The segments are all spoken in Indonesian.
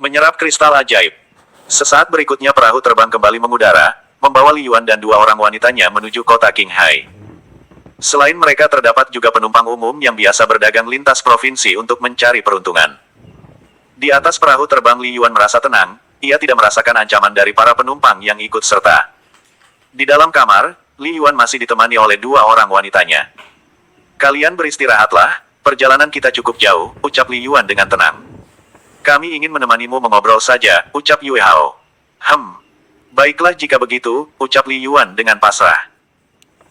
Menyerap kristal ajaib. Sesaat berikutnya perahu terbang kembali mengudara, membawa Li Yuan dan dua orang wanitanya menuju kota Qinghai. Selain mereka terdapat juga penumpang umum yang biasa berdagang lintas provinsi untuk mencari peruntungan. Di atas perahu terbang Li Yuan merasa tenang, ia tidak merasakan ancaman dari para penumpang yang ikut serta. Di dalam kamar, Li Yuan masih ditemani oleh dua orang wanitanya. Kalian beristirahatlah, perjalanan kita cukup jauh, ucap Li Yuan dengan tenang. Kami ingin menemanimu mengobrol saja, ucap Yue Hao. Baiklah jika begitu, ucap Li Yuan dengan pasrah.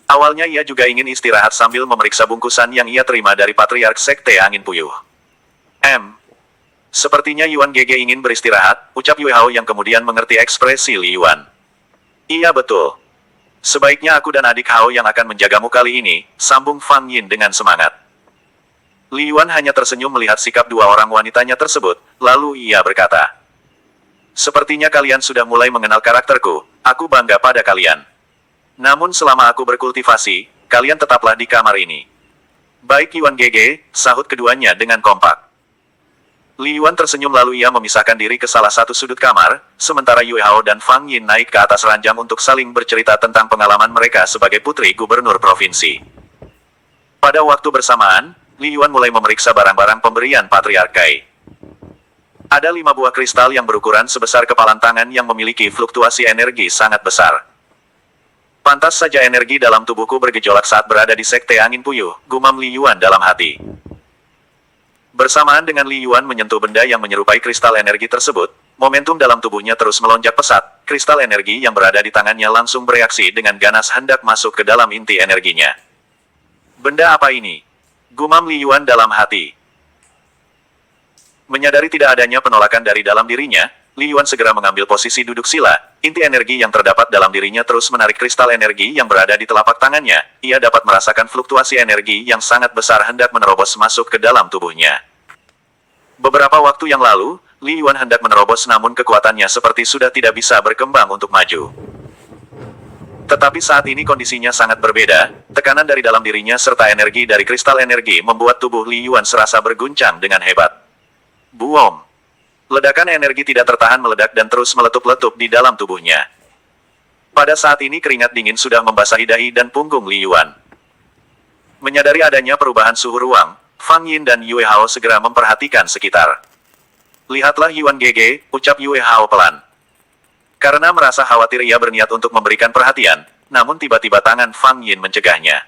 Awalnya ia juga ingin istirahat sambil memeriksa bungkusan yang ia terima dari Patriark Sekte Angin Puyuh. Sepertinya Yuan Gege ingin beristirahat, ucap Yue Hao yang kemudian mengerti ekspresi Li Yuan. Iya betul. Sebaiknya aku dan adik Hao yang akan menjagamu kali ini, sambung Fang Yin dengan semangat. Li Yuan hanya tersenyum melihat sikap dua orang wanitanya tersebut, lalu ia berkata. Sepertinya kalian sudah mulai mengenal karakterku, aku bangga pada kalian. Namun selama aku berkultivasi, kalian tetaplah di kamar ini. Baik Yuan Gege, sahut keduanya dengan kompak. Li Yuan tersenyum lalu ia memisahkan diri ke salah satu sudut kamar, sementara Yue Hao dan Fang Yin naik ke atas ranjang untuk saling bercerita tentang pengalaman mereka sebagai putri gubernur provinsi. Pada waktu bersamaan, Li Yuan mulai memeriksa barang-barang pemberian Patriark Kai. Ada 5 buah kristal yang berukuran sebesar kepalan tangan yang memiliki fluktuasi energi sangat besar. Pantas saja energi dalam tubuhku bergejolak saat berada di Sekte Angin Puyuh, gumam Li Yuan dalam hati. Bersamaan dengan Li Yuan menyentuh benda yang menyerupai kristal energi tersebut, momentum dalam tubuhnya terus melonjak pesat, kristal energi yang berada di tangannya langsung bereaksi dengan ganas hendak masuk ke dalam inti energinya. Benda apa ini? Gumam Li Yuan dalam hati. Menyadari tidak adanya penolakan dari dalam dirinya, Li Yuan segera mengambil posisi duduk sila, inti energi yang terdapat dalam dirinya terus menarik kristal energi yang berada di telapak tangannya, ia dapat merasakan fluktuasi energi yang sangat besar hendak menerobos masuk ke dalam tubuhnya. Beberapa waktu yang lalu, Li Yuan hendak menerobos namun kekuatannya seperti sudah tidak bisa berkembang untuk maju. Tetapi saat ini kondisinya sangat berbeda, tekanan dari dalam dirinya serta energi dari kristal energi membuat tubuh Li Yuan serasa berguncang dengan hebat. Buom! Ledakan energi tidak tertahan meledak dan terus meletup-letup di dalam tubuhnya. Pada saat ini keringat dingin sudah membasahi dahi dan punggung Li Yuan. Menyadari adanya perubahan suhu ruang, Fang Yin dan Yue Hao segera memperhatikan sekitar. Lihatlah Yuan Gege, ucap Yue Hao pelan. Karena merasa khawatir ia berniat untuk memberikan perhatian, namun tiba-tiba tangan Fang Yin mencegahnya.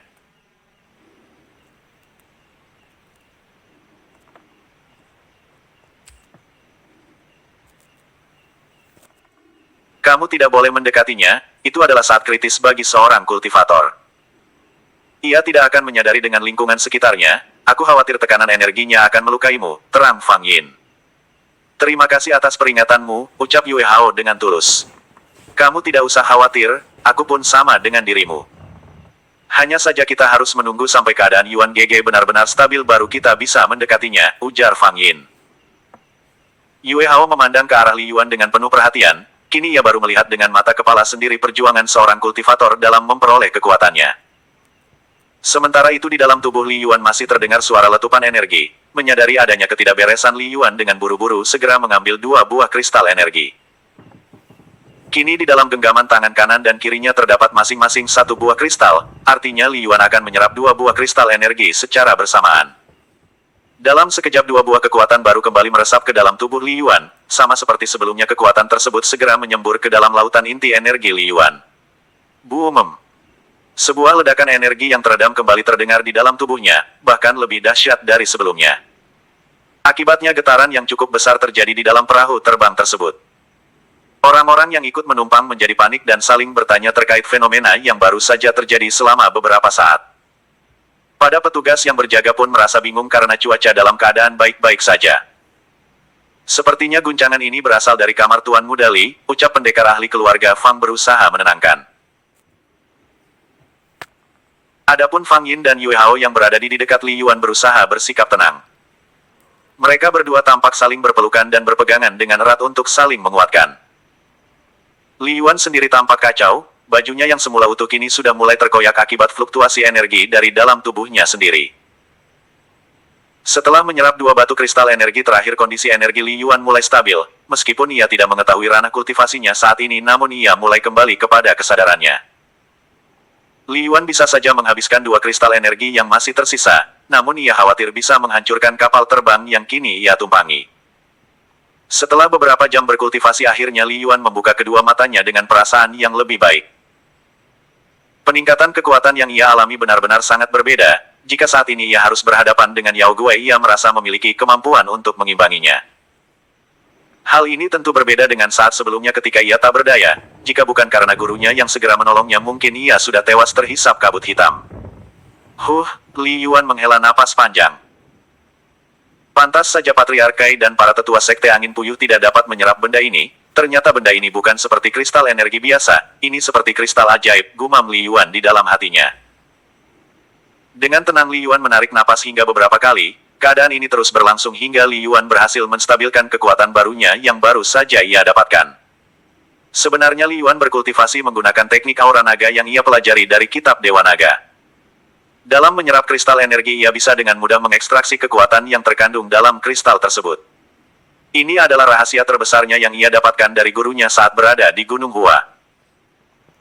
Kamu tidak boleh mendekatinya, itu adalah saat kritis bagi seorang kultivator. Ia tidak akan menyadari dengan lingkungan sekitarnya, aku khawatir tekanan energinya akan melukaimu, terang Fang Yin. Terima kasih atas peringatanmu, ucap Yue Hao dengan tulus. Kamu tidak usah khawatir, aku pun sama dengan dirimu. Hanya saja kita harus menunggu sampai keadaan Yuan Gege benar-benar stabil baru kita bisa mendekatinya, ujar Fang Yin. Yue Hao memandang ke arah Li Yuan dengan penuh perhatian, kini ia baru melihat dengan mata kepala sendiri perjuangan seorang kultivator dalam memperoleh kekuatannya. Sementara itu di dalam tubuh Li Yuan masih terdengar suara letupan energi. Menyadari adanya ketidakberesan Li Yuan dengan buru-buru segera mengambil 2 buah kristal energi. Kini di dalam genggaman tangan kanan dan kirinya terdapat masing-masing 1 buah kristal, artinya Li Yuan akan menyerap 2 buah kristal energi secara bersamaan. Dalam sekejap 2 buah kekuatan baru kembali meresap ke dalam tubuh Li Yuan, sama seperti sebelumnya kekuatan tersebut segera menyembur ke dalam lautan inti energi Li Yuan. Boom! Sebuah ledakan energi yang teredam kembali terdengar di dalam tubuhnya, bahkan lebih dahsyat dari sebelumnya. Akibatnya getaran yang cukup besar terjadi di dalam perahu terbang tersebut. Orang-orang yang ikut menumpang menjadi panik dan saling bertanya terkait fenomena yang baru saja terjadi selama beberapa saat. Pada petugas yang berjaga pun merasa bingung karena cuaca dalam keadaan baik-baik saja. Sepertinya guncangan ini berasal dari kamar Tuan Muda Li, ucap pendekar ahli keluarga Fang berusaha menenangkan. Adapun Fang Yin dan Yue Hao yang berada di dekat Li Yuan berusaha bersikap tenang. Mereka berdua tampak saling berpelukan dan berpegangan dengan erat untuk saling menguatkan. Li Yuan sendiri tampak kacau, bajunya yang semula utuh kini sudah mulai terkoyak akibat fluktuasi energi dari dalam tubuhnya sendiri. Setelah menyerap dua batu kristal energi terakhir, kondisi energi Li Yuan mulai stabil. Meskipun ia tidak mengetahui ranah kultivasinya saat ini, namun ia mulai kembali kepada kesadarannya. Li Yuan bisa saja menghabiskan dua kristal energi yang masih tersisa, namun ia khawatir bisa menghancurkan kapal terbang yang kini ia tumpangi. Setelah beberapa jam berkultivasi, akhirnya Li Yuan membuka kedua matanya dengan perasaan yang lebih baik. Peningkatan kekuatan yang ia alami benar-benar sangat berbeda. Jika saat ini ia harus berhadapan dengan Yao Guai, ia merasa memiliki kemampuan untuk mengimbanginya. Hal ini tentu berbeda dengan saat sebelumnya ketika ia tak berdaya. Jika bukan karena gurunya yang segera menolongnya, mungkin ia sudah tewas terhisap kabut hitam. Li Yuan menghela napas panjang. Pantas saja Patriark Kai dan para tetua Sekte Angin Puyuh tidak dapat menyerap benda ini. Ternyata benda ini bukan seperti kristal energi biasa, ini seperti kristal ajaib, gumam Li Yuan di dalam hatinya. Dengan tenang Li Yuan menarik napas hingga beberapa kali. Keadaan ini terus berlangsung hingga Li Yuan berhasil menstabilkan kekuatan barunya yang baru saja ia dapatkan. Sebenarnya Li Yuan berkultivasi menggunakan teknik aura naga yang ia pelajari dari kitab Dewa Naga. Dalam menyerap kristal energi, ia bisa dengan mudah mengekstraksi kekuatan yang terkandung dalam kristal tersebut. Ini adalah rahasia terbesarnya yang ia dapatkan dari gurunya saat berada di Gunung Hua.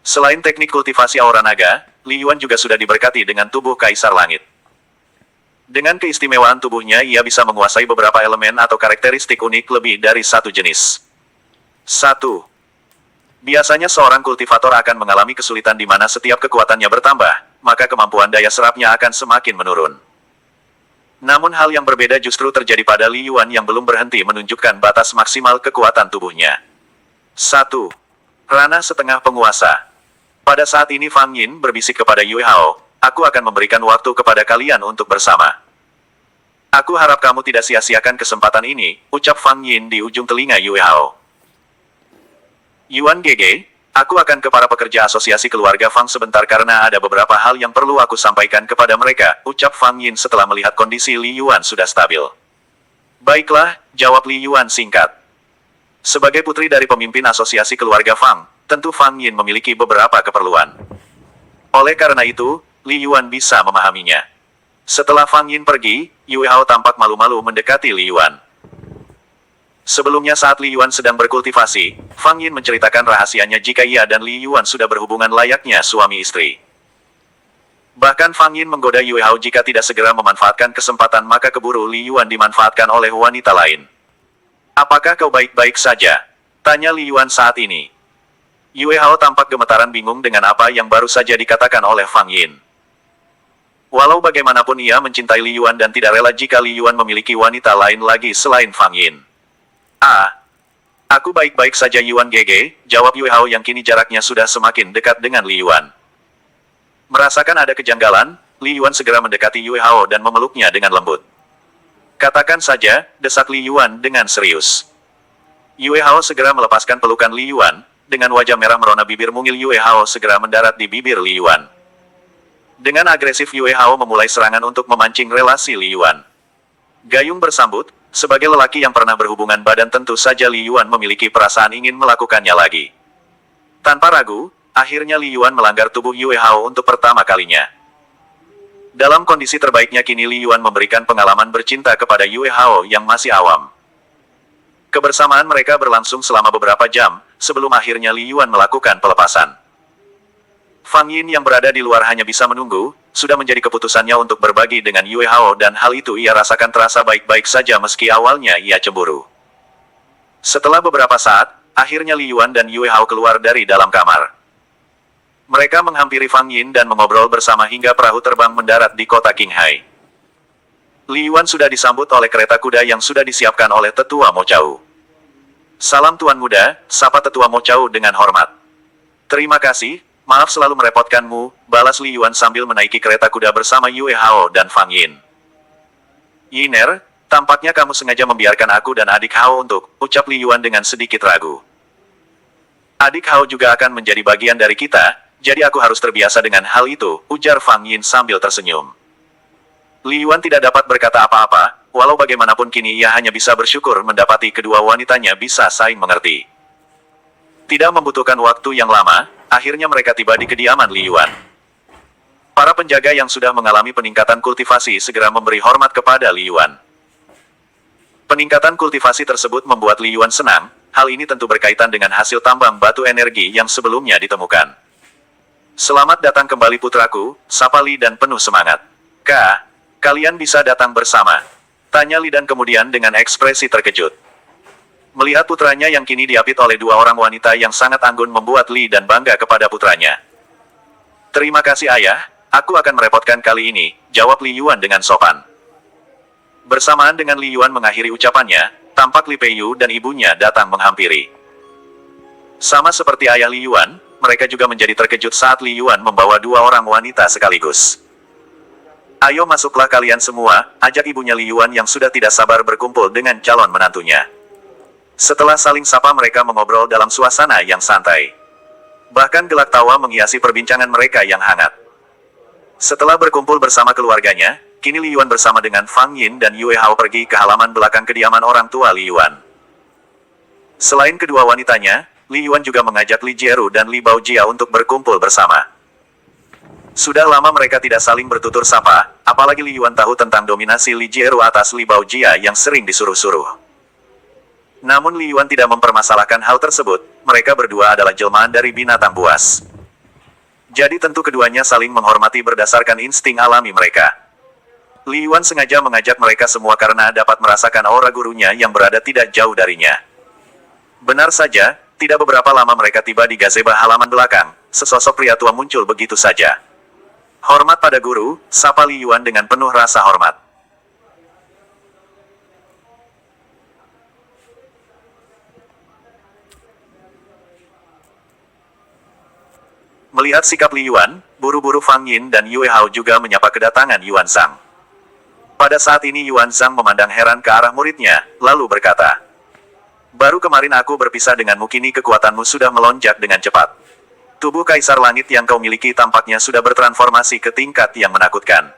Selain teknik kultivasi aura naga, Li Yuan juga sudah diberkati dengan tubuh Kaisar Langit. Dengan keistimewaan tubuhnya, ia bisa menguasai beberapa elemen atau karakteristik unik lebih dari satu jenis. 1. Biasanya seorang kultivator akan mengalami kesulitan di mana setiap kekuatannya bertambah, maka kemampuan daya serapnya akan semakin menurun. Namun hal yang berbeda justru terjadi pada Li Yuan yang belum berhenti menunjukkan batas maksimal kekuatan tubuhnya. 1. Ranah setengah penguasa. Pada saat ini Fang Yin berbisik kepada Yue Hao, aku akan memberikan waktu kepada kalian untuk bersama. Aku harap kamu tidak sia-siakan kesempatan ini, ucap Fang Yin di ujung telinga Yue Hao. Yuan Gege, aku akan ke para pekerja asosiasi keluarga Fang sebentar karena ada beberapa hal yang perlu aku sampaikan kepada mereka, ucap Fang Yin setelah melihat kondisi Li Yuan sudah stabil. Baiklah, jawab Li Yuan singkat. Sebagai putri dari pemimpin asosiasi keluarga Fang, tentu Fang Yin memiliki beberapa keperluan. Oleh karena itu, Li Yuan bisa memahaminya. Setelah Fang Yin pergi, Yue Hao tampak malu-malu mendekati Li Yuan. Sebelumnya saat Li Yuan sedang berkultivasi, Fang Yin menceritakan rahasianya jika ia dan Li Yuan sudah berhubungan layaknya suami istri. Bahkan Fang Yin menggoda Yue Hao jika tidak segera memanfaatkan kesempatan maka keburu Li Yuan dimanfaatkan oleh wanita lain. Apakah kau baik-baik saja? Tanya Li Yuan saat ini. Yue Hao tampak gemetaran bingung dengan apa yang baru saja dikatakan oleh Fang Yin. Walau bagaimanapun ia mencintai Li Yuan dan tidak rela jika Li Yuan memiliki wanita lain lagi selain Fang Yin. Aku baik-baik saja Yuan Gege, jawab Yue Hao yang kini jaraknya sudah semakin dekat dengan Li Yuan. Merasakan ada kejanggalan, Li Yuan segera mendekati Yue Hao dan memeluknya dengan lembut. Katakan saja, desak Li Yuan dengan serius. Yue Hao segera melepaskan pelukan Li Yuan, dengan wajah merah merona bibir mungil Yue Hao segera mendarat di bibir Li Yuan. Dengan agresif Yue Hao memulai serangan untuk memancing relasi Li Yuan. Gayung bersambut. Sebagai lelaki yang pernah berhubungan badan tentu saja Li Yuan memiliki perasaan ingin melakukannya lagi. Tanpa ragu, akhirnya Li Yuan melanggar tubuh Yue Hao untuk pertama kalinya. Dalam kondisi terbaiknya kini Li Yuan memberikan pengalaman bercinta kepada Yue Hao yang masih awam. Kebersamaan mereka berlangsung selama beberapa jam, sebelum akhirnya Li Yuan melakukan pelepasan. Fang Yin yang berada di luar hanya bisa menunggu, sudah menjadi keputusannya untuk berbagi dengan Yue Hao dan hal itu ia rasakan terasa baik-baik saja meski awalnya ia cemburu. Setelah beberapa saat, akhirnya Li Yuan dan Yue Hao keluar dari dalam kamar. Mereka menghampiri Fang Yin dan mengobrol bersama hingga perahu terbang mendarat di kota Qinghai. Li Yuan sudah disambut oleh kereta kuda yang sudah disiapkan oleh Tetua Mo Chao. Salam Tuan Muda, sapa Tetua Mo Chao dengan hormat. Terima kasih. Maaf selalu merepotkanmu, balas Li Yuan sambil menaiki kereta kuda bersama Yue Hao dan Fang Yin. Yiner, tampaknya kamu sengaja membiarkan aku dan adik Hao untuk, ucap Li Yuan dengan sedikit ragu. Adik Hao juga akan menjadi bagian dari kita, jadi aku harus terbiasa dengan hal itu, ujar Fang Yin sambil tersenyum. Li Yuan tidak dapat berkata apa-apa, walau bagaimanapun kini ia hanya bisa bersyukur mendapati kedua wanitanya bisa saling mengerti. Tidak membutuhkan waktu yang lama, akhirnya mereka tiba di kediaman Li Yuan. Para penjaga yang sudah mengalami peningkatan kultivasi segera memberi hormat kepada Li Yuan. Peningkatan kultivasi tersebut membuat Li Yuan senang, hal ini tentu berkaitan dengan hasil tambang batu energi yang sebelumnya ditemukan. Selamat datang kembali putraku, sapa Li dan penuh semangat. Kalian bisa datang bersama? Tanya Li dan kemudian dengan ekspresi terkejut. Melihat putranya yang kini diapit oleh dua orang wanita yang sangat anggun membuat Li dan bangga kepada putranya. Terima kasih ayah, aku akan merepotkan kali ini, jawab Li Yuan dengan sopan. Bersamaan dengan Li Yuan mengakhiri ucapannya, tampak Li Peiyu dan ibunya datang menghampiri. Sama seperti ayah Li Yuan, mereka juga menjadi terkejut saat Li Yuan membawa dua orang wanita sekaligus. Ayo masuklah kalian semua, ajak ibunya Li Yuan yang sudah tidak sabar berkumpul dengan calon menantunya. Setelah saling sapa mereka mengobrol dalam suasana yang santai. Bahkan gelak tawa menghiasi perbincangan mereka yang hangat. Setelah berkumpul bersama keluarganya, kini Li Yuan bersama dengan Fang Yin dan Yue Hao pergi ke halaman belakang kediaman orang tua Li Yuan. Selain kedua wanitanya, Li Yuan juga mengajak Li Jieru dan Li Baojia untuk berkumpul bersama. Sudah lama mereka tidak saling bertutur sapa, apalagi Li Yuan tahu tentang dominasi Li Jieru atas Li Baojia yang sering disuruh-suruh. Namun Li Yuan tidak mempermasalahkan hal tersebut, mereka berdua adalah jelmaan dari binatang buas. Jadi tentu keduanya saling menghormati berdasarkan insting alami mereka. Li Yuan sengaja mengajak mereka semua karena dapat merasakan aura gurunya yang berada tidak jauh darinya. Benar saja, tidak beberapa lama mereka tiba di gazebo halaman belakang, sesosok pria tua muncul begitu saja. Hormat pada guru, sapa Li Yuan dengan penuh rasa hormat. Melihat sikap Li Yuan, buru-buru Fang Yin dan Yue Hao juga menyapa kedatangan Yuan Zhang. Pada saat ini Yuan Zhang memandang heran ke arah muridnya, lalu berkata, "Baru kemarin aku berpisah denganmu, kini kekuatanmu sudah melonjak dengan cepat. Tubuh Kaisar Langit yang kau miliki tampaknya sudah bertransformasi ke tingkat yang menakutkan."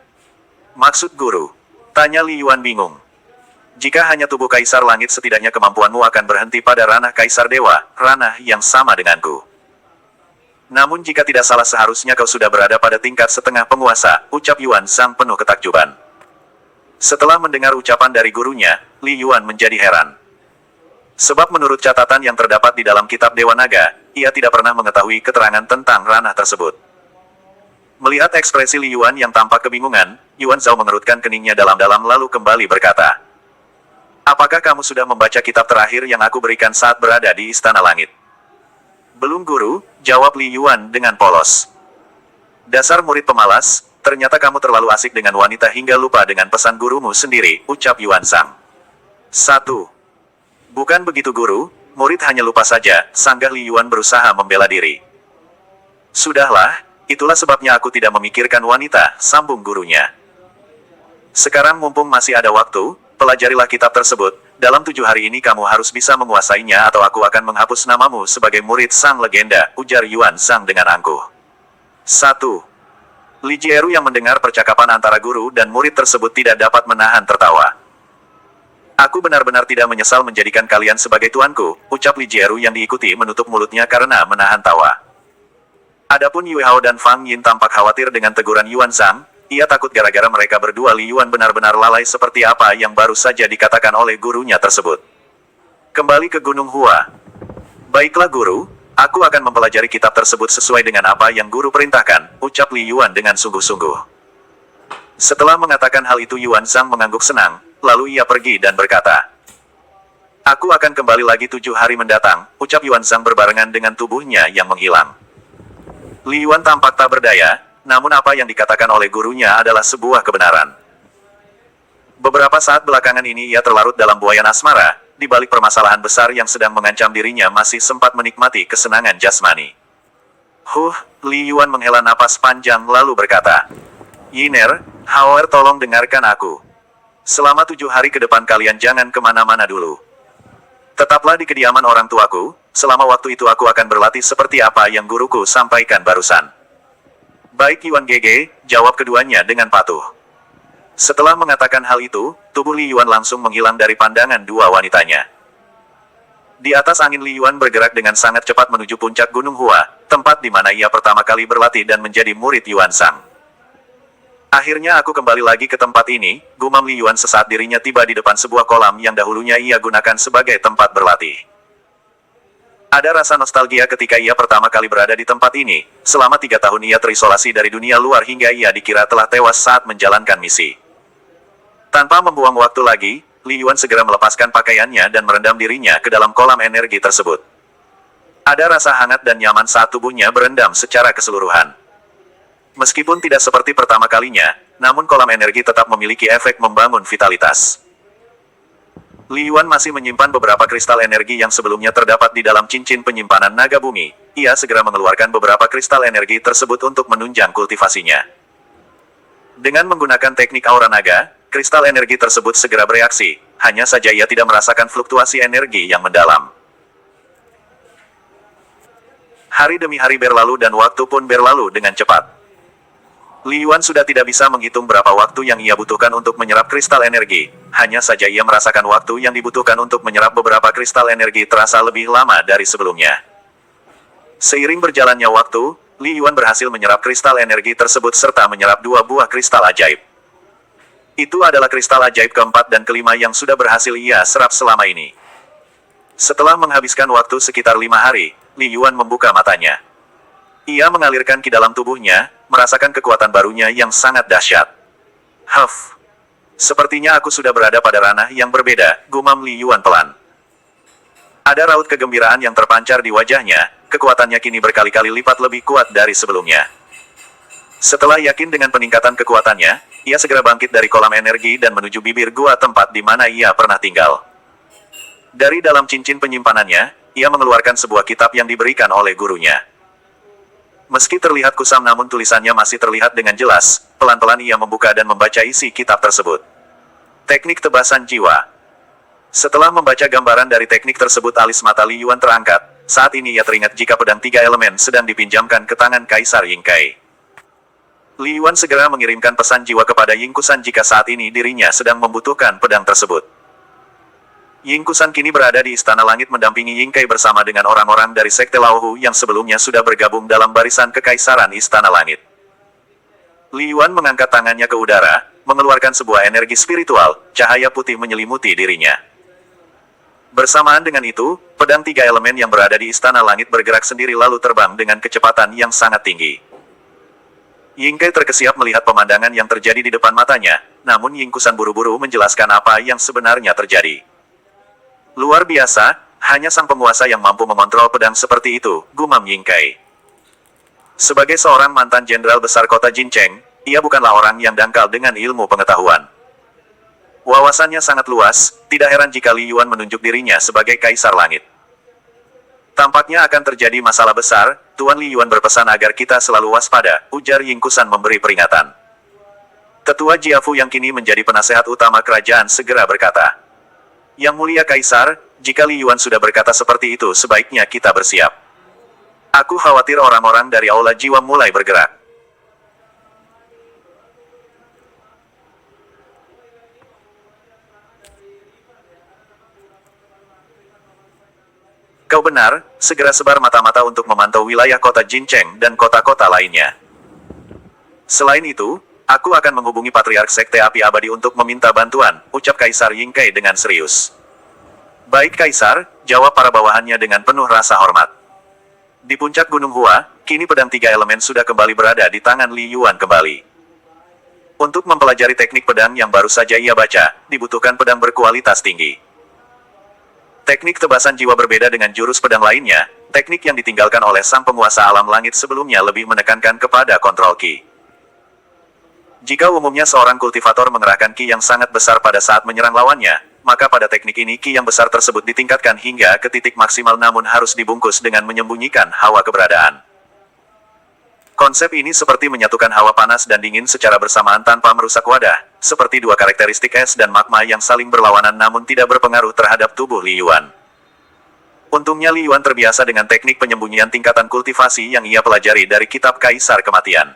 "Maksud guru?" tanya Li Yuan bingung. "Jika hanya tubuh Kaisar Langit, setidaknya kemampuanmu akan berhenti pada ranah Kaisar Dewa, ranah yang sama denganku. Namun jika tidak salah seharusnya kau sudah berada pada tingkat setengah penguasa," ucap Yuan Zhang penuh ketakjuban. Setelah mendengar ucapan dari gurunya, Li Yuan menjadi heran. Sebab menurut catatan yang terdapat di dalam kitab Dewa Naga, ia tidak pernah mengetahui keterangan tentang ranah tersebut. Melihat ekspresi Li Yuan yang tampak kebingungan, Yuan Zhao mengerutkan keningnya dalam-dalam lalu kembali berkata, "Apakah kamu sudah membaca kitab terakhir yang aku berikan saat berada di Istana Langit?" "Belum guru," jawab Li Yuan dengan polos. "Dasar murid pemalas, ternyata kamu terlalu asik dengan wanita hingga lupa dengan pesan gurumu sendiri," ucap Yuan Zhang. "1. Bukan begitu guru, murid hanya lupa saja," sanggah Li Yuan berusaha membela diri. "Sudahlah, itulah sebabnya aku tidak memikirkan wanita," sambung gurunya. "Sekarang mumpung masih ada waktu, pelajarilah kitab tersebut. Dalam 7 hari ini kamu harus bisa menguasainya atau aku akan menghapus namamu sebagai murid sang legenda," ujar Yuan Zhang dengan angkuh. 1. Li Jieru yang mendengar percakapan antara guru dan murid tersebut tidak dapat menahan tertawa. "Aku benar-benar tidak menyesal menjadikan kalian sebagai tuanku," ucap Li Jieru yang diikuti menutup mulutnya karena menahan tawa. Adapun Yue Hao dan Fang Yin tampak khawatir dengan teguran Yuan Zhang. Ia takut gara-gara mereka berdua Li Yuan benar-benar lalai seperti apa yang baru saja dikatakan oleh gurunya tersebut. Kembali ke Gunung Hua. "Baiklah guru, aku akan mempelajari kitab tersebut sesuai dengan apa yang guru perintahkan," ucap Li Yuan dengan sungguh-sungguh. Setelah mengatakan hal itu Yuan Zhang mengangguk senang, lalu ia pergi dan berkata, "Aku akan kembali lagi 7 hari mendatang," ucap Yuan Zhang berbarengan dengan tubuhnya yang menghilang. Li Yuan tampak tak berdaya, namun apa yang dikatakan oleh gurunya adalah sebuah kebenaran. Beberapa saat belakangan ini ia terlarut dalam buayan asmara, di balik permasalahan besar yang sedang mengancam dirinya masih sempat menikmati kesenangan jasmani. Li Yuan menghela napas panjang lalu berkata, "Yiner, Hao tolong dengarkan aku. Selama 7 hari ke depan kalian jangan kemana-mana dulu. Tetaplah di kediaman orang tuaku, selama waktu itu aku akan berlatih seperti apa yang guruku sampaikan barusan." "Baik Yuan Gege," jawab keduanya dengan patuh. Setelah mengatakan hal itu, tubuh Li Yuan langsung menghilang dari pandangan dua wanitanya. Di atas angin Li Yuan bergerak dengan sangat cepat menuju puncak Gunung Hua, tempat di mana ia pertama kali berlatih dan menjadi murid Yuan Zhang. Akhirnya aku kembali lagi ke tempat ini, gumam Li Yuan sesaat dirinya tiba di depan sebuah kolam yang dahulunya ia gunakan sebagai tempat berlatih. Ada rasa nostalgia ketika ia pertama kali berada di tempat ini. Selama 3 tahun ia terisolasi dari dunia luar hingga ia dikira telah tewas saat menjalankan misi. Tanpa membuang waktu lagi, Li Yuan segera melepaskan pakaiannya dan merendam dirinya ke dalam kolam energi tersebut. Ada rasa hangat dan nyaman saat tubuhnya berendam secara keseluruhan. Meskipun tidak seperti pertama kalinya, namun kolam energi tetap memiliki efek membangun vitalitas. Li Yuan masih menyimpan beberapa kristal energi yang sebelumnya terdapat di dalam cincin penyimpanan naga bumi. Ia segera mengeluarkan beberapa kristal energi tersebut untuk menunjang kultivasinya. Dengan menggunakan teknik aura naga, kristal energi tersebut segera bereaksi, hanya saja ia tidak merasakan fluktuasi energi yang mendalam. Hari demi hari berlalu dan waktu pun berlalu dengan cepat. Li Yuan sudah tidak bisa menghitung berapa waktu yang ia butuhkan untuk menyerap kristal energi. Hanya saja ia merasakan waktu yang dibutuhkan untuk menyerap beberapa kristal energi terasa lebih lama dari sebelumnya. Seiring berjalannya waktu, Li Yuan berhasil menyerap kristal energi tersebut serta menyerap 2 buah kristal ajaib. Itu adalah kristal ajaib keempat dan kelima yang sudah berhasil ia serap selama ini. Setelah menghabiskan waktu sekitar 5 hari, Li Yuan membuka matanya. Ia mengalirkan ke dalam tubuhnya, merasakan kekuatan barunya yang sangat dahsyat. Huff. Sepertinya aku sudah berada pada ranah yang berbeda, gumam Li Yuan pelan. Ada raut kegembiraan yang terpancar di wajahnya, kekuatannya kini berkali-kali lipat lebih kuat dari sebelumnya. Setelah yakin dengan peningkatan kekuatannya, ia segera bangkit dari kolam energi dan menuju bibir gua tempat di mana ia pernah tinggal. Dari dalam cincin penyimpanannya, ia mengeluarkan sebuah kitab yang diberikan oleh gurunya. Meski terlihat kusam namun tulisannya masih terlihat dengan jelas, pelan-pelan ia membuka dan membaca isi kitab tersebut. Teknik tebasan jiwa. Setelah membaca gambaran dari teknik tersebut alis mata Li Yuan terangkat, saat ini ia teringat jika pedang 3 elemen sedang dipinjamkan ke tangan Kaisar Ying Kai. Li Yuan segera mengirimkan pesan jiwa kepada Ying Kusan jika saat ini dirinya sedang membutuhkan pedang tersebut. Ying Kusan kini berada di Istana Langit mendampingi Ying Kai bersama dengan orang-orang dari Sekte Laohu yang sebelumnya sudah bergabung dalam barisan Kekaisaran Istana Langit. Li Yuan mengangkat tangannya ke udara, mengeluarkan sebuah energi spiritual, cahaya putih menyelimuti dirinya. Bersamaan dengan itu, pedang 3 elemen yang berada di Istana Langit bergerak sendiri lalu terbang dengan kecepatan yang sangat tinggi. Ying Kai terkesiap melihat pemandangan yang terjadi di depan matanya, namun Ying Kusan buru-buru menjelaskan apa yang sebenarnya terjadi. Luar biasa, hanya sang penguasa yang mampu mengontrol pedang seperti itu, gumam Ying Kai. Sebagai seorang mantan jenderal besar kota Jincheng, ia bukanlah orang yang dangkal dengan ilmu pengetahuan. Wawasannya sangat luas, tidak heran jika Li Yuan menunjuk dirinya sebagai Kaisar Langit. Tampaknya akan terjadi masalah besar, Tuan Li Yuan berpesan agar kita selalu waspada, ujar Ying Kusan memberi peringatan. Tetua Jiafu yang kini menjadi penasehat utama kerajaan segera berkata, Yang mulia Kaisar, jika Li Yuan sudah berkata seperti itu sebaiknya kita bersiap. Aku khawatir orang-orang dari Aula Jiwa mulai bergerak. Kau benar, segera sebar mata-mata untuk memantau wilayah kota Jincheng dan kota-kota lainnya. Selain itu, aku akan menghubungi Patriark Sekte Api Abadi untuk meminta bantuan, ucap Kaisar Ying Kai dengan serius. Baik Kaisar, jawab para bawahannya dengan penuh rasa hormat. Di puncak Gunung Hua, kini pedang 3 elemen sudah kembali berada di tangan Li Yuan kembali. Untuk mempelajari teknik pedang yang baru saja ia baca, dibutuhkan pedang berkualitas tinggi. Teknik tebasan jiwa berbeda dengan jurus pedang lainnya, teknik yang ditinggalkan oleh sang penguasa alam langit sebelumnya lebih menekankan kepada kontrol ki. Jika umumnya seorang kultivator mengerahkan ki yang sangat besar pada saat menyerang lawannya, maka pada teknik ini ki yang besar tersebut ditingkatkan hingga ke titik maksimal namun harus dibungkus dengan menyembunyikan hawa keberadaan. Konsep ini seperti menyatukan hawa panas dan dingin secara bersamaan tanpa merusak wadah, seperti dua karakteristik es dan magma yang saling berlawanan namun tidak berpengaruh terhadap tubuh Li Yuan. Untungnya Li Yuan terbiasa dengan teknik penyembunyian tingkatan kultivasi yang ia pelajari dari kitab Kaisar Kematian.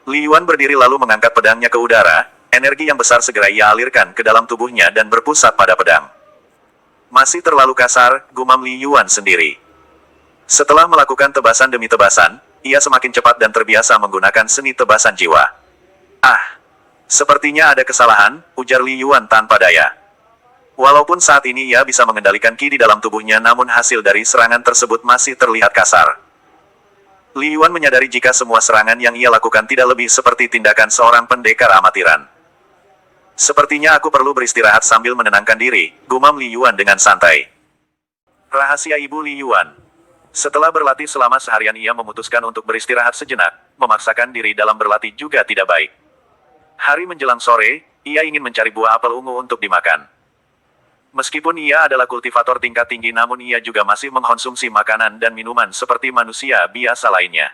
Li Yuan berdiri lalu mengangkat pedangnya ke udara, energi yang besar segera ia alirkan ke dalam tubuhnya dan berpusat pada pedang. Masih terlalu kasar, gumam Li Yuan sendiri. Setelah melakukan tebasan demi tebasan, ia semakin cepat dan terbiasa menggunakan seni tebasan jiwa. Ah, sepertinya ada kesalahan, ujar Li Yuan tanpa daya. Walaupun saat ini ia bisa mengendalikan ki di dalam tubuhnya, namun hasil dari serangan tersebut masih terlihat kasar. Li Yuan menyadari jika semua serangan yang ia lakukan tidak lebih seperti tindakan seorang pendekar amatiran. Sepertinya aku perlu beristirahat sambil menenangkan diri, gumam Li Yuan dengan santai. Rahasia Ibu Li Yuan. Setelah berlatih selama seharian, ia memutuskan untuk beristirahat sejenak. Memaksakan diri dalam berlatih juga tidak baik. Hari menjelang sore, ia ingin mencari buah apel ungu untuk dimakan. Meskipun ia adalah kultivator tingkat tinggi, namun ia juga masih mengkonsumsi makanan dan minuman seperti manusia biasa lainnya.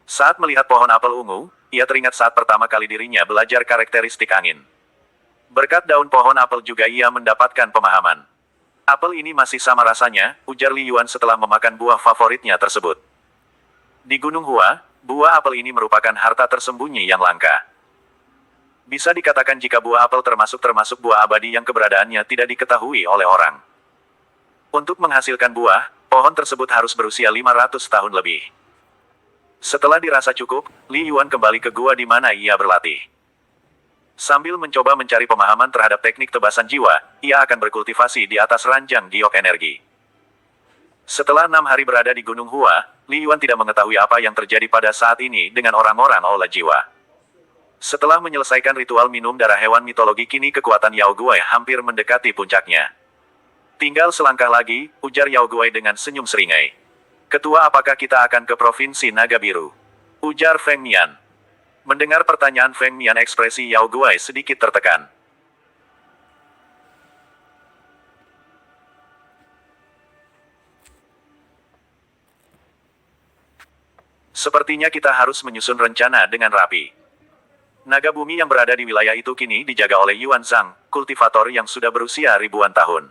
Saat melihat pohon apel ungu, ia teringat saat pertama kali dirinya belajar karakteristik angin. Berkat daun pohon apel juga ia mendapatkan pemahaman. Apel ini masih sama rasanya, ujar Li Yuan setelah memakan buah favoritnya tersebut. Di Gunung Hua, buah apel ini merupakan harta tersembunyi yang langka. Bisa dikatakan jika buah apel termasuk buah abadi yang keberadaannya tidak diketahui oleh orang. Untuk menghasilkan buah, pohon tersebut harus berusia 500 tahun lebih. Setelah dirasa cukup, Li Yuan kembali ke gua di mana ia berlatih. Sambil mencoba mencari pemahaman terhadap teknik tebasan jiwa, ia akan berkultivasi di atas ranjang giok energi. Setelah 6 hari berada di Gunung Hua, Li Yuan tidak mengetahui apa yang terjadi pada saat ini dengan orang-orang aula jiwa. Setelah menyelesaikan ritual minum darah hewan mitologi, kini kekuatan Yao Guai hampir mendekati puncaknya. Tinggal selangkah lagi, ujar Yao Guai dengan senyum seringai. Ketua, apakah kita akan ke Provinsi Naga Biru? Ujar Feng Mian. Mendengar pertanyaan Feng Mian, ekspresi Yao Guai sedikit tertekan. Sepertinya kita harus menyusun rencana dengan rapi. Naga bumi yang berada di wilayah itu kini dijaga oleh Yuan Zhang, kultivator yang sudah berusia ribuan tahun.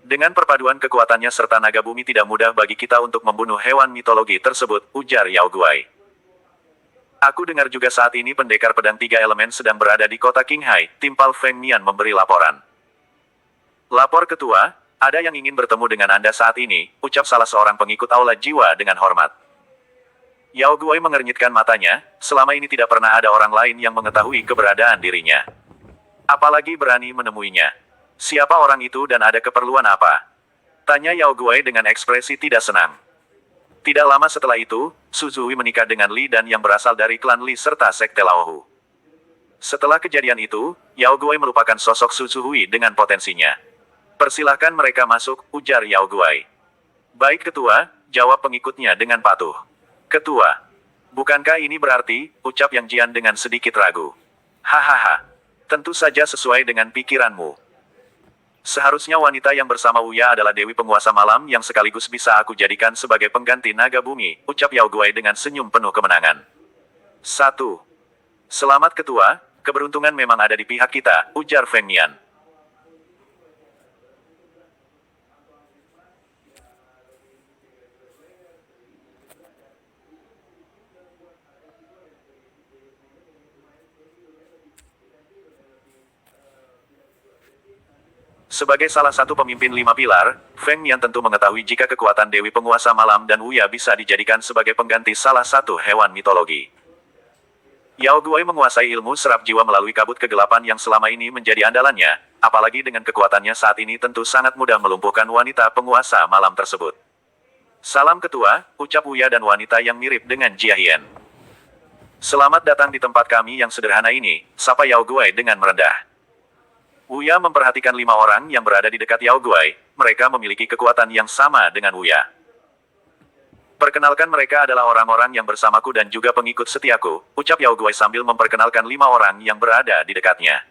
Dengan perpaduan kekuatannya serta naga bumi, tidak mudah bagi kita untuk membunuh hewan mitologi tersebut, ujar Yao Guai. Aku dengar juga saat ini pendekar pedang 3 elemen sedang berada di kota Qinghai, timpal Feng Mian memberi laporan. Lapor ketua, ada yang ingin bertemu dengan Anda saat ini, ucap salah seorang pengikut aula jiwa dengan hormat. Yao Guai mengernyitkan matanya, selama ini tidak pernah ada orang lain yang mengetahui keberadaan dirinya. Apalagi berani menemuinya. Siapa orang itu dan ada keperluan apa? Tanya Yao Guai dengan ekspresi tidak senang. Tidak lama setelah itu, Su Zuhui menikah dengan Li Dan yang berasal dari klan Li serta sekte Laohu. Setelah kejadian itu, Yao Guai melupakan sosok Su Zuhui dengan potensinya. Persilahkan mereka masuk, ujar Yao Guai. Baik ketua, jawab pengikutnya dengan patuh. Ketua, bukankah ini berarti, ucap Yang Jian dengan sedikit ragu. Hahaha, tentu saja sesuai dengan pikiranmu. Seharusnya wanita yang bersama Uya adalah Dewi Penguasa Malam yang sekaligus bisa aku jadikan sebagai pengganti naga bumi, ucap Yao Guai dengan senyum penuh kemenangan. 1. Selamat ketua, keberuntungan memang ada di pihak kita, ujar Feng Mian. Sebagai salah satu pemimpin 5 pilar, Feng Mian tentu mengetahui jika kekuatan Dewi Penguasa Malam dan Uya bisa dijadikan sebagai pengganti salah satu hewan mitologi. Yao Guai menguasai ilmu serap jiwa melalui kabut kegelapan yang selama ini menjadi andalannya, apalagi dengan kekuatannya saat ini tentu sangat mudah melumpuhkan wanita penguasa malam tersebut. Salam ketua, ucap Uya dan wanita yang mirip dengan Jia Hien. Selamat datang di tempat kami yang sederhana ini, sapa Yao Guai dengan merendah. Uya memperhatikan 5 orang yang berada di dekat Yao Guai, mereka memiliki kekuatan yang sama dengan Uya. Perkenalkan, mereka adalah orang-orang yang bersamaku dan juga pengikut setiaku, ucap Yao Guai sambil memperkenalkan 5 orang yang berada di dekatnya.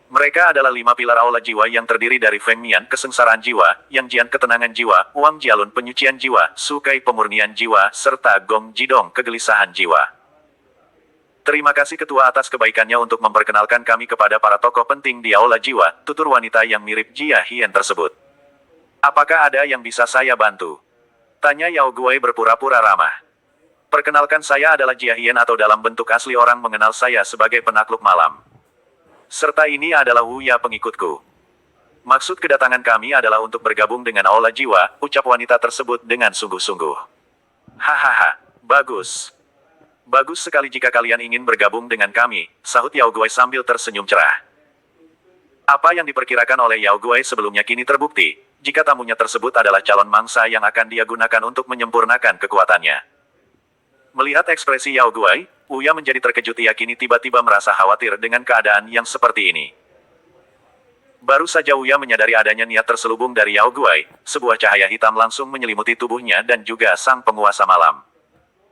Mereka adalah 5 pilar aula jiwa yang terdiri dari Feng Mian, kesengsaraan jiwa, Yang Jian, ketenangan jiwa, Wang Jialun, penyucian jiwa, Su Kai, pemurnian jiwa, serta Gong Jidong, kegelisahan jiwa. Terima kasih ketua atas kebaikannya untuk memperkenalkan kami kepada para tokoh penting di aula jiwa, tutur wanita yang mirip Jia Hien tersebut. Apakah ada yang bisa saya bantu? Tanya Yao Guai berpura-pura ramah. Perkenalkan, saya adalah Jia Hien atau dalam bentuk asli orang mengenal saya sebagai penakluk malam. Serta ini adalah Uya pengikutku. Maksud kedatangan kami adalah untuk bergabung dengan aula jiwa, ucap wanita tersebut dengan sungguh-sungguh. Hahaha, bagus. Bagus sekali jika kalian ingin bergabung dengan kami, sahut Yao Guai sambil tersenyum cerah. Apa yang diperkirakan oleh Yao Guai sebelumnya kini terbukti, jika tamunya tersebut adalah calon mangsa yang akan dia gunakan untuk menyempurnakan kekuatannya. Melihat ekspresi Yao Guai, Uya menjadi terkejut. Ia kini tiba-tiba merasa khawatir dengan keadaan yang seperti ini. Baru saja Uya menyadari adanya niat terselubung dari Yao Guai, sebuah cahaya hitam langsung menyelimuti tubuhnya dan juga sang penguasa malam.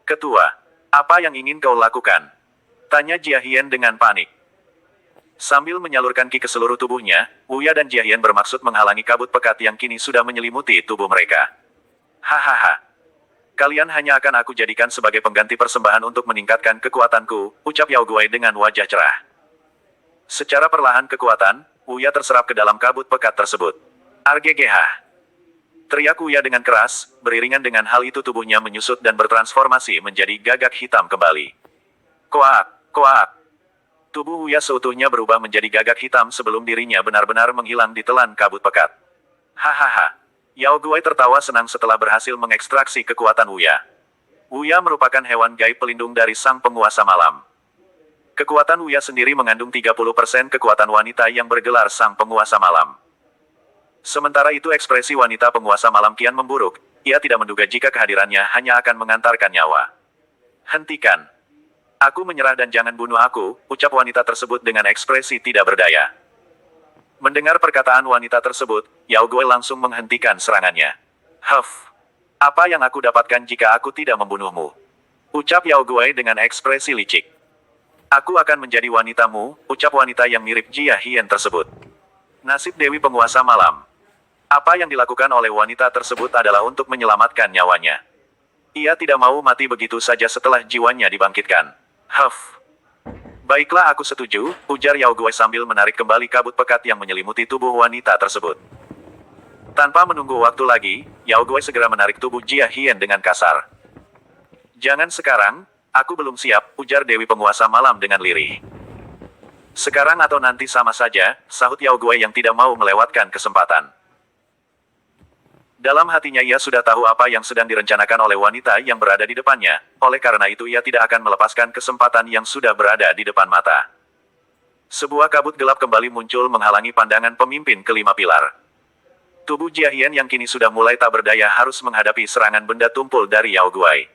Ketua, apa yang ingin kau lakukan? Tanya Jia Hian dengan panik. Sambil menyalurkan ki ke seluruh tubuhnya, Uya dan Jia Hian bermaksud menghalangi kabut pekat yang kini sudah menyelimuti tubuh mereka. Hahaha. Kalian hanya akan aku jadikan sebagai pengganti persembahan untuk meningkatkan kekuatanku, ucap Yao Guai dengan wajah cerah. Secara perlahan kekuatan, Uya terserap ke dalam kabut pekat tersebut. Arggh. Teriak Uya dengan keras, beriringan dengan hal itu tubuhnya menyusut dan bertransformasi menjadi gagak hitam kembali. Koak, koak. Tubuh Uya seutuhnya berubah menjadi gagak hitam sebelum dirinya benar-benar menghilang di telan kabut pekat. Hahaha. Yao Guai tertawa senang setelah berhasil mengekstraksi kekuatan Uya. Uya merupakan hewan gaib pelindung dari sang penguasa malam. Kekuatan Uya sendiri mengandung 30% kekuatan wanita yang bergelar sang penguasa malam. Sementara itu ekspresi wanita penguasa malam kian memburuk, ia tidak menduga jika kehadirannya hanya akan mengantarkan nyawa. Hentikan. Aku menyerah dan jangan bunuh aku, ucap wanita tersebut dengan ekspresi tidak berdaya. Mendengar perkataan wanita tersebut, Yao Guai langsung menghentikan serangannya. Huff. Apa yang aku dapatkan jika aku tidak membunuhmu? Ucap Yao Guai dengan ekspresi licik. Aku akan menjadi wanitamu, ucap wanita yang mirip Jia Hian tersebut. Nasib Dewi Penguasa Malam. Apa yang dilakukan oleh wanita tersebut adalah untuk menyelamatkan nyawanya. Ia tidak mau mati begitu saja setelah jiwanya dibangkitkan. Huff. Baiklah aku setuju, ujar Yao Guai sambil menarik kembali kabut pekat yang menyelimuti tubuh wanita tersebut. Tanpa menunggu waktu lagi, Yao Guai segera menarik tubuh Jia Hian dengan kasar. Jangan sekarang, aku belum siap, ujar Dewi Penguasa Malam dengan lirih. Sekarang atau nanti sama saja, sahut Yao Guai yang tidak mau melewatkan kesempatan. Dalam hatinya ia sudah tahu apa yang sedang direncanakan oleh wanita yang berada di depannya, oleh karena itu ia tidak akan melepaskan kesempatan yang sudah berada di depan mata. Sebuah kabut gelap kembali muncul menghalangi pandangan pemimpin kelima pilar. Tubuh Jia Hian yang kini sudah mulai tak berdaya harus menghadapi serangan benda tumpul dari Yao Guai.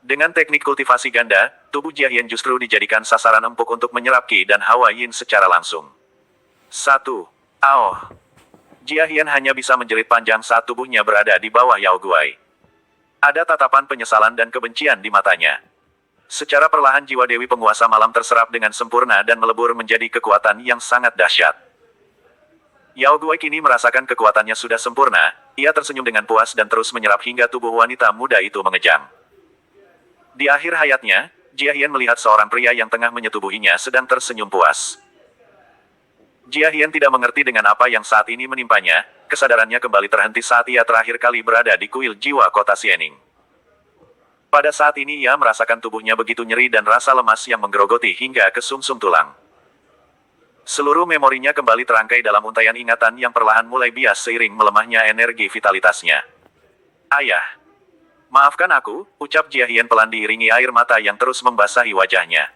Dengan teknik kultivasi ganda, tubuh Jia Hian justru dijadikan sasaran empuk untuk menyerap ki dan hawa yin secara langsung. 1. Aoh. Jia Hian hanya bisa menjerit panjang saat tubuhnya berada di bawah Yao Guai. Ada tatapan penyesalan dan kebencian di matanya. Secara perlahan jiwa Dewi Penguasa Malam terserap dengan sempurna dan melebur menjadi kekuatan yang sangat dahsyat. Yao Guai kini merasakan kekuatannya sudah sempurna, ia tersenyum dengan puas dan terus menyerap hingga tubuh wanita muda itu mengejang. Di akhir hayatnya, Jia Hian melihat seorang pria yang tengah menyetubuhinya sedang tersenyum puas. Jia Hian tidak mengerti dengan apa yang saat ini menimpanya, kesadarannya kembali terhenti saat ia terakhir kali berada di kuil jiwa kota Xianing. Pada saat ini ia merasakan tubuhnya begitu nyeri dan rasa lemas yang menggerogoti hingga ke sumsum tulang. Seluruh memorinya kembali terangkai dalam untaian ingatan yang perlahan mulai bias seiring melemahnya energi vitalitasnya. Ayah. Maafkan aku, ucap Jia Hian pelan diiringi air mata yang terus membasahi wajahnya.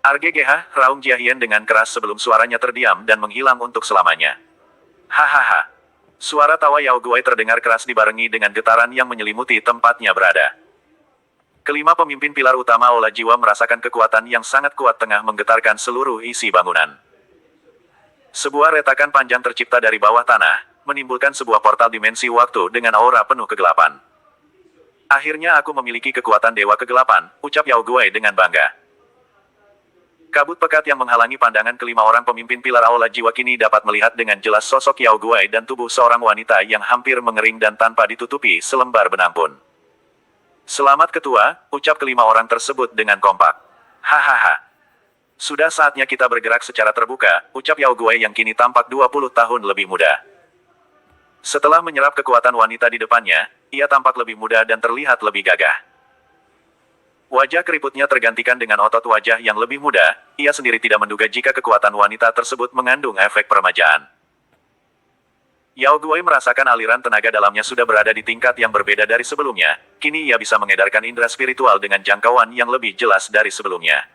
Arggh, raung Jia Hian dengan keras sebelum suaranya terdiam dan menghilang untuk selamanya. Hahaha. Suara tawa Yao Guai terdengar keras dibarengi dengan getaran yang menyelimuti tempatnya berada. Kelima pemimpin pilar utama Aula Jiwa merasakan kekuatan yang sangat kuat tengah menggetarkan seluruh isi bangunan. Sebuah retakan panjang tercipta dari bawah tanah, menimbulkan sebuah portal dimensi waktu dengan aura penuh kegelapan. Akhirnya aku memiliki kekuatan Dewa Kegelapan, ucap Yao Guai dengan bangga. Kabut pekat yang menghalangi pandangan kelima orang pemimpin pilar Aula Jiwa kini dapat melihat dengan jelas sosok Yao Guai dan tubuh seorang wanita yang hampir mengering dan tanpa ditutupi selembar benang pun. Selamat ketua, ucap kelima orang tersebut dengan kompak. Hahaha. Sudah saatnya kita bergerak secara terbuka, ucap Yao Guai yang kini tampak 20 tahun lebih muda. Setelah menyerap kekuatan wanita di depannya, ia tampak lebih muda dan terlihat lebih gagah. Wajah keriputnya tergantikan dengan otot wajah yang lebih muda, ia sendiri tidak menduga jika kekuatan wanita tersebut mengandung efek peremajaan. Yao Guai merasakan aliran tenaga dalamnya sudah berada di tingkat yang berbeda dari sebelumnya, kini ia bisa mengedarkan indera spiritual dengan jangkauan yang lebih jelas dari sebelumnya.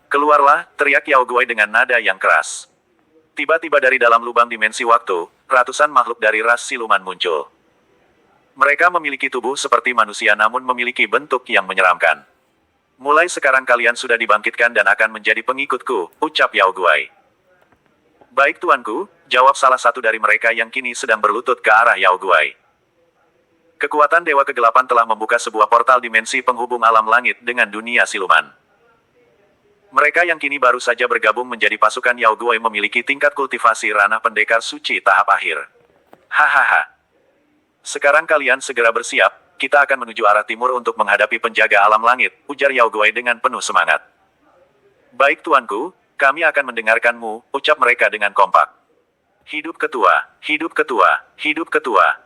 Keluarlah, teriak Yao Guai dengan nada yang keras. Tiba-tiba dari dalam lubang dimensi waktu, ratusan makhluk dari ras siluman muncul. Mereka memiliki tubuh seperti manusia namun memiliki bentuk yang menyeramkan. Mulai sekarang kalian sudah dibangkitkan dan akan menjadi pengikutku, ucap Yao Guai. Baik tuanku, jawab salah satu dari mereka yang kini sedang berlutut ke arah Yao Guai. Kekuatan Dewa Kegelapan telah membuka sebuah portal dimensi penghubung alam langit dengan dunia siluman. Mereka yang kini baru saja bergabung menjadi pasukan Yao Guai memiliki tingkat kultivasi ranah pendekar suci tahap akhir. Hahaha. Sekarang kalian segera bersiap, kita akan menuju arah timur untuk menghadapi penjaga alam langit, ujar Yao Guai dengan penuh semangat. Baik tuanku, kami akan mendengarkanmu, ucap mereka dengan kompak. Hidup ketua, hidup ketua, hidup ketua.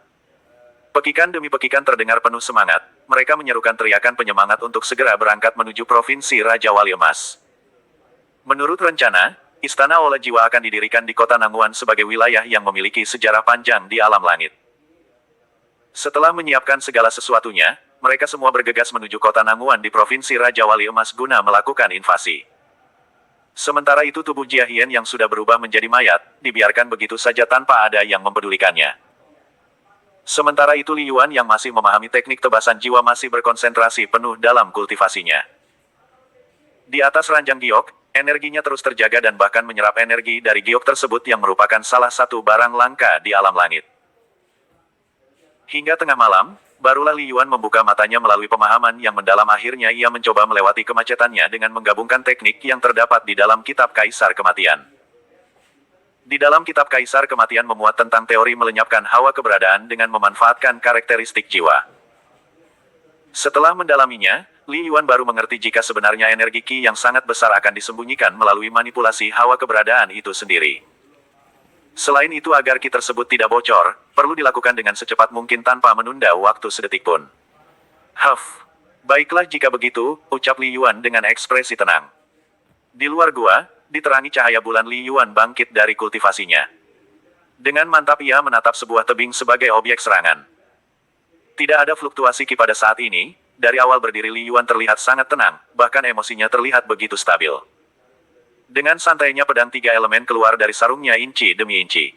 Pekikan demi pekikan terdengar penuh semangat, mereka menyerukan teriakan penyemangat untuk segera berangkat menuju Provinsi Raja Wali Emas. Menurut rencana, Istana Ola Jiwa akan didirikan di kota Nanguan sebagai wilayah yang memiliki sejarah panjang di alam langit. Setelah menyiapkan segala sesuatunya, mereka semua bergegas menuju kota Nanguan di Provinsi Raja Wali Emas guna melakukan invasi. Sementara itu tubuh Jia Hien yang sudah berubah menjadi mayat, dibiarkan begitu saja tanpa ada yang mempedulikannya. Sementara itu Li Yuan yang masih memahami teknik tebasan jiwa masih berkonsentrasi penuh dalam kultivasinya. Di atas ranjang giok, energinya terus terjaga dan bahkan menyerap energi dari giok tersebut yang merupakan salah satu barang langka di alam langit. Hingga tengah malam, barulah Li Yuan membuka matanya melalui pemahaman yang mendalam. Akhirnya ia mencoba melewati kemacetannya dengan menggabungkan teknik yang terdapat di dalam kitab Kaisar Kematian. Di dalam kitab Kaisar Kematian memuat tentang teori melenyapkan hawa keberadaan dengan memanfaatkan karakteristik jiwa. Setelah mendalaminya, Li Yuan baru mengerti jika sebenarnya energi Qi yang sangat besar akan disembunyikan melalui manipulasi hawa keberadaan itu sendiri. Selain itu agar Qi tersebut tidak bocor, perlu dilakukan dengan secepat mungkin tanpa menunda waktu sedetik pun. Huff. Baiklah jika begitu, ucap Li Yuan dengan ekspresi tenang. Di luar gua, diterangi cahaya bulan Li Yuan bangkit dari kultivasinya. Dengan mantap ia menatap sebuah tebing sebagai objek serangan. Tidak ada fluktuasi Qi pada saat ini, dari awal berdiri Li Yuan terlihat sangat tenang, bahkan emosinya terlihat begitu stabil. Dengan santainya pedang tiga elemen keluar dari sarungnya inci demi inci.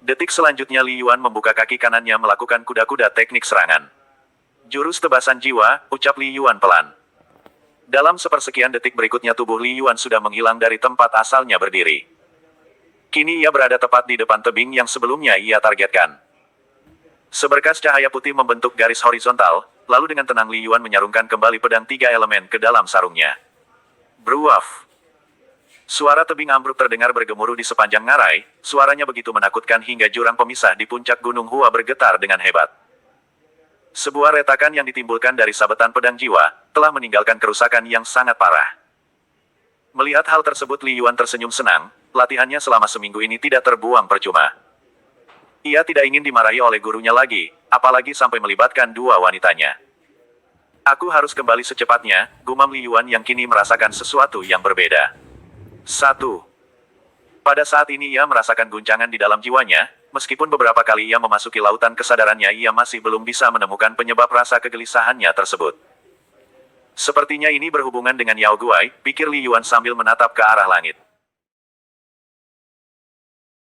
Detik selanjutnya Li Yuan membuka kaki kanannya melakukan kuda-kuda teknik serangan. Jurus tebasan jiwa, ucap Li Yuan pelan. Dalam sepersekian detik berikutnya tubuh Li Yuan sudah menghilang dari tempat asalnya berdiri. Kini ia berada tepat di depan tebing yang sebelumnya ia targetkan. Seberkas cahaya putih membentuk garis horizontal, lalu dengan tenang Li Yuan menyarungkan kembali pedang tiga elemen ke dalam sarungnya. Bruaf. Suara tebing ambruk terdengar bergemuruh di sepanjang ngarai, suaranya begitu menakutkan hingga jurang pemisah di puncak Gunung Hua bergetar dengan hebat. Sebuah retakan yang ditimbulkan dari sabetan pedang jiwa, telah meninggalkan kerusakan yang sangat parah. Melihat hal tersebut Li Yuan tersenyum senang, latihannya selama seminggu ini tidak terbuang percuma. Ia tidak ingin dimarahi oleh gurunya lagi, apalagi sampai melibatkan dua wanitanya. Aku harus kembali secepatnya, gumam Li Yuan yang kini merasakan sesuatu yang berbeda. 1. Pada saat ini ia merasakan guncangan di dalam jiwanya, meskipun beberapa kali ia memasuki lautan kesadarannya ia masih belum bisa menemukan penyebab rasa kegelisahannya tersebut. Sepertinya ini berhubungan dengan Yao Guai, pikir Li Yuan sambil menatap ke arah langit.